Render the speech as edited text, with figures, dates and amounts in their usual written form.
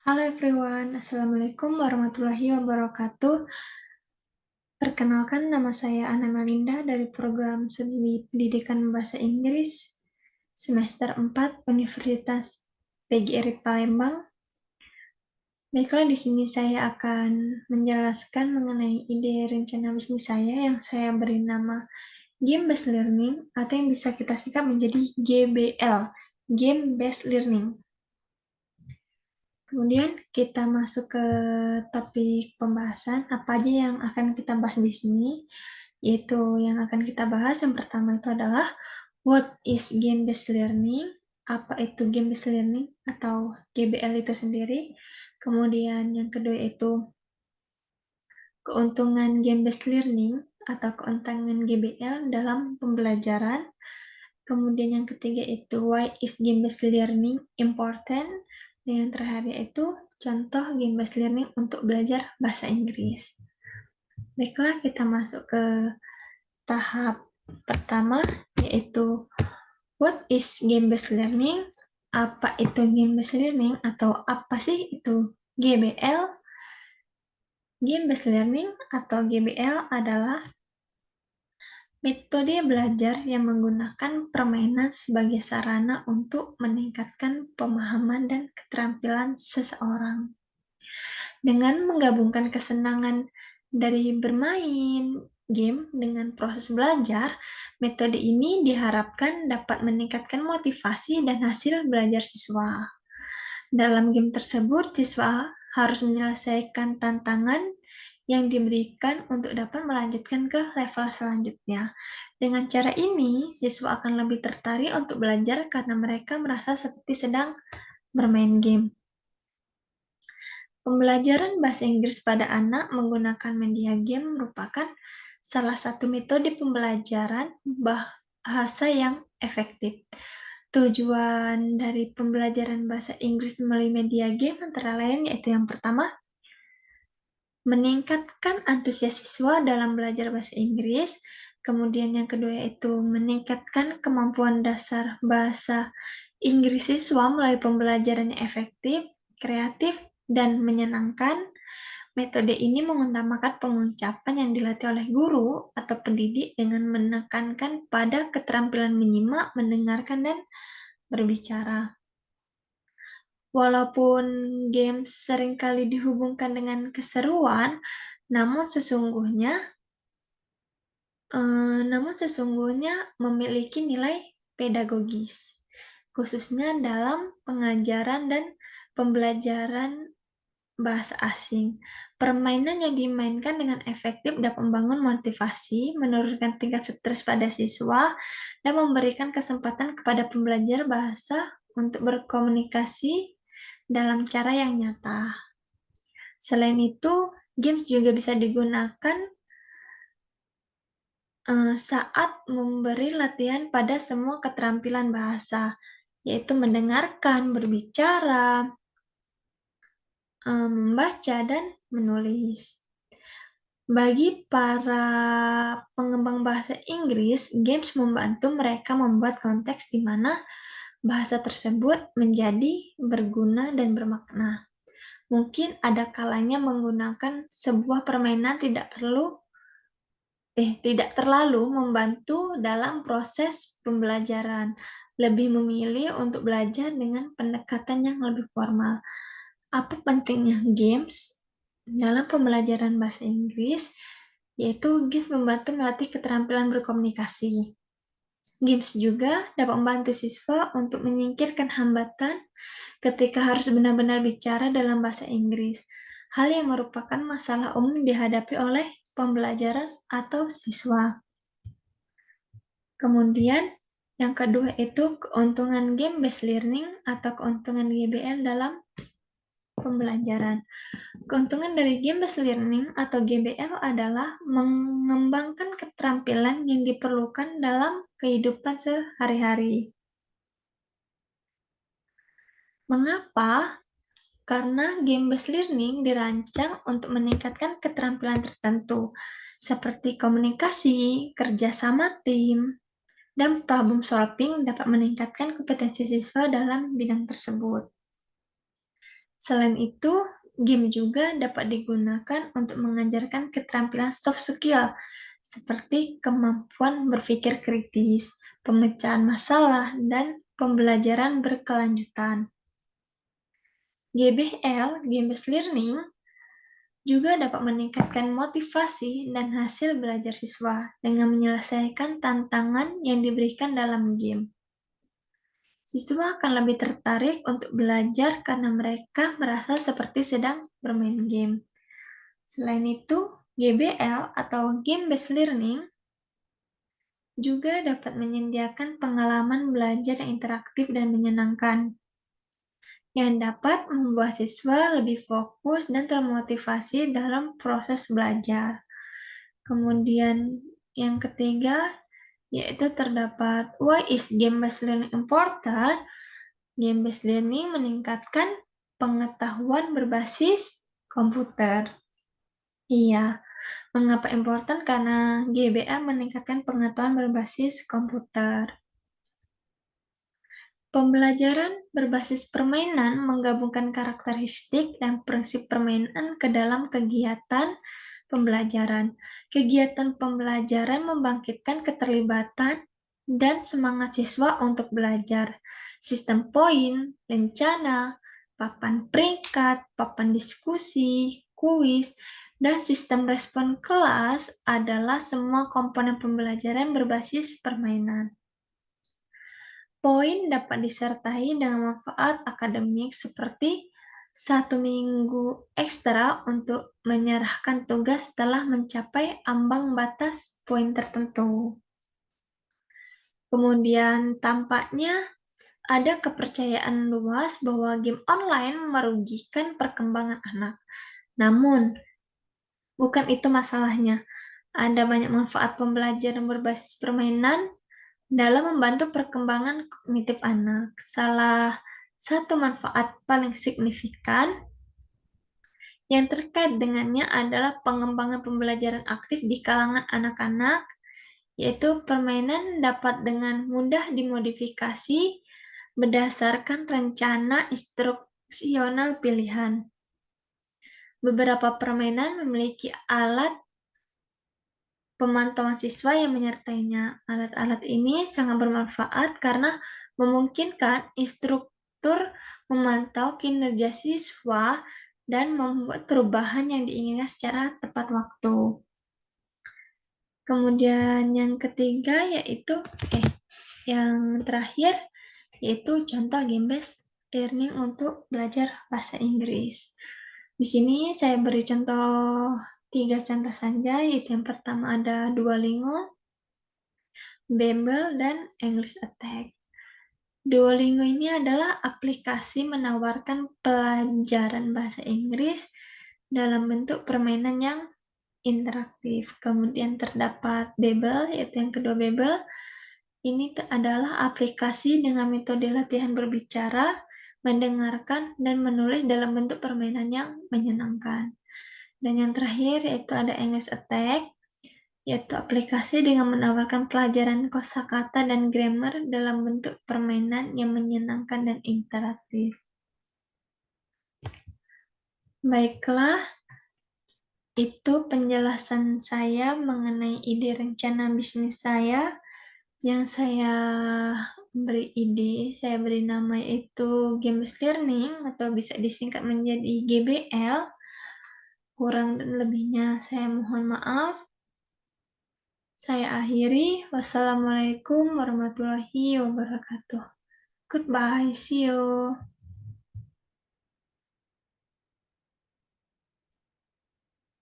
Halo everyone, Assalamualaikum warahmatullahi wabarakatuh. Perkenalkan, nama saya Ana Melinda dari program Studi Pendidikan Bahasa Inggris semester 4 Universitas PGRI Palembang. Baiklah, di sini saya akan menjelaskan mengenai ide rencana bisnis saya yang saya beri nama Game Based Learning atau yang bisa kita singkat menjadi GBL, Game Based Learning. Kemudian kita masuk ke topik pembahasan, apa aja yang akan kita bahas di sini, yaitu yang akan kita bahas yang pertama itu adalah what is game-based learning, apa itu game-based learning atau GBL itu sendiri. Kemudian yang kedua itu keuntungan game-based learning atau keuntungan GBL dalam pembelajaran. Kemudian yang ketiga itu why is game-based learning important. Dan yang terakhir yaitu contoh game-based learning untuk belajar bahasa Inggris. Baiklah, kita masuk ke tahap pertama, yaitu what is game-based learning? Apa itu game-based learning atau apa sih itu GBL? Game-based learning atau GBL adalah metode belajar yang menggunakan permainan sebagai sarana untuk meningkatkan pemahaman dan keterampilan seseorang. Dengan menggabungkan kesenangan dari bermain game dengan proses belajar, metode ini diharapkan dapat meningkatkan motivasi dan hasil belajar siswa. Dalam game tersebut, siswa harus menyelesaikan tantangan yang diberikan untuk dapat melanjutkan ke level selanjutnya. Dengan cara ini, siswa akan lebih tertarik untuk belajar karena mereka merasa seperti sedang bermain game. Pembelajaran bahasa Inggris pada anak menggunakan media game merupakan salah satu metode pembelajaran bahasa yang efektif. Tujuan dari pembelajaran bahasa Inggris melalui media game antara lain yaitu yang pertama, meningkatkan antusias siswa dalam belajar bahasa Inggris. Kemudian yang kedua yaitu meningkatkan kemampuan dasar bahasa Inggris siswa melalui pembelajaran yang efektif, kreatif, dan menyenangkan. Metode ini mengutamakan pengucapan yang dilatih oleh guru atau pendidik dengan menekankan pada keterampilan menyimak, mendengarkan, dan berbicara. Walaupun games seringkali dihubungkan dengan keseruan, namun sesungguhnya memiliki nilai pedagogis, khususnya dalam pengajaran dan pembelajaran bahasa asing. Permainan yang dimainkan dengan efektif dapat membangun motivasi, menurunkan tingkat stres pada siswa, dan memberikan kesempatan kepada pembelajar bahasa untuk berkomunikasi dalam cara yang nyata. Selain itu, games juga bisa digunakan saat memberi latihan pada semua keterampilan bahasa, yaitu mendengarkan, berbicara, membaca, dan menulis. Bagi para pengembang bahasa Inggris, games membantu mereka membuat konteks di mana bahasa tersebut menjadi berguna dan bermakna. Mungkin ada kalanya menggunakan sebuah permainan tidak terlalu membantu dalam proses pembelajaran. Lebih memilih untuk belajar dengan pendekatan yang lebih formal. Apa pentingnya games dalam pembelajaran bahasa Inggris? Yaitu games membantu melatih keterampilan berkomunikasi. Games juga dapat membantu siswa untuk menyingkirkan hambatan ketika harus benar-benar bicara dalam bahasa Inggris, hal yang merupakan masalah umum dihadapi oleh pembelajaran atau siswa. Kemudian, yang kedua itu keuntungan game-based learning atau keuntungan GBL dalam pembelajaran. Keuntungan dari game-based learning atau GBL adalah mengembangkan keterampilan yang diperlukan dalam kehidupan sehari-hari. Mengapa? Karena game-based learning dirancang untuk meningkatkan keterampilan tertentu, seperti komunikasi, kerja sama tim, dan problem solving dapat meningkatkan kompetensi siswa dalam bidang tersebut. Selain itu, game juga dapat digunakan untuk mengajarkan keterampilan soft skill, seperti kemampuan berpikir kritis, pemecahan masalah, dan pembelajaran berkelanjutan. GBL, Game Based Learning, juga dapat meningkatkan motivasi dan hasil belajar siswa dengan menyelesaikan tantangan yang diberikan dalam game. Siswa akan lebih tertarik untuk belajar karena mereka merasa seperti sedang bermain game. Selain itu, GBL atau Game Based Learning juga dapat menyediakan pengalaman belajar yang interaktif dan menyenangkan, yang dapat membuat siswa lebih fokus dan termotivasi dalam proses belajar. Kemudian yang ketiga, yaitu terdapat why is game-based learning important? Game-based learning meningkatkan pengetahuan berbasis komputer. Iya, mengapa important? Karena GBL meningkatkan pengetahuan berbasis komputer. Pembelajaran berbasis permainan menggabungkan karakteristik dan prinsip permainan ke dalam kegiatan pembelajaran. Kegiatan pembelajaran membangkitkan keterlibatan dan semangat siswa untuk belajar. Sistem poin, rencana, papan peringkat, papan diskusi, kuis, dan sistem respon kelas adalah semua komponen pembelajaran berbasis permainan. Poin dapat disertai dengan manfaat akademik seperti 1 minggu ekstra untuk menyerahkan tugas setelah mencapai ambang batas poin tertentu. Kemudian tampaknya ada kepercayaan luas bahwa game online merugikan perkembangan anak. Namun, bukan itu masalahnya. Ada banyak manfaat pembelajaran berbasis permainan dalam membantu perkembangan kognitif anak. Salah satu manfaat paling signifikan yang terkait dengannya adalah pengembangan pembelajaran aktif di kalangan anak-anak, yaitu permainan dapat dengan mudah dimodifikasi berdasarkan rencana instruksional pilihan. Beberapa permainan memiliki alat pemantauan siswa yang menyertainya. Alat-alat ini sangat bermanfaat karena memungkinkan instruktur memantau kinerja siswa dan membuat perubahan yang diinginkan secara tepat waktu. Kemudian yang ketiga yang terakhir yaitu contoh game-based learning untuk belajar bahasa Inggris. Di sini saya beri contoh 3 contoh saja, yaitu yang pertama ada Duolingo, Babbel, dan English Attack. Duolingo ini adalah aplikasi menawarkan pelajaran bahasa Inggris dalam bentuk permainan yang interaktif. Kemudian terdapat Babbel, yaitu yang kedua Babbel. Ini adalah aplikasi dengan metode latihan berbicara, mendengarkan, dan menulis dalam bentuk permainan yang menyenangkan. Dan yang terakhir yaitu ada English Attack, yaitu aplikasi dengan menawarkan pelajaran kosakata dan grammar dalam bentuk permainan yang menyenangkan dan interaktif. Baiklah, itu penjelasan saya mengenai ide rencana bisnis saya yang saya beri nama itu Game Based Learning atau bisa disingkat menjadi GBL. Kurang dan lebihnya saya mohon maaf. Saya akhiri. Wassalamualaikum warahmatullahi wabarakatuh. Goodbye. See you.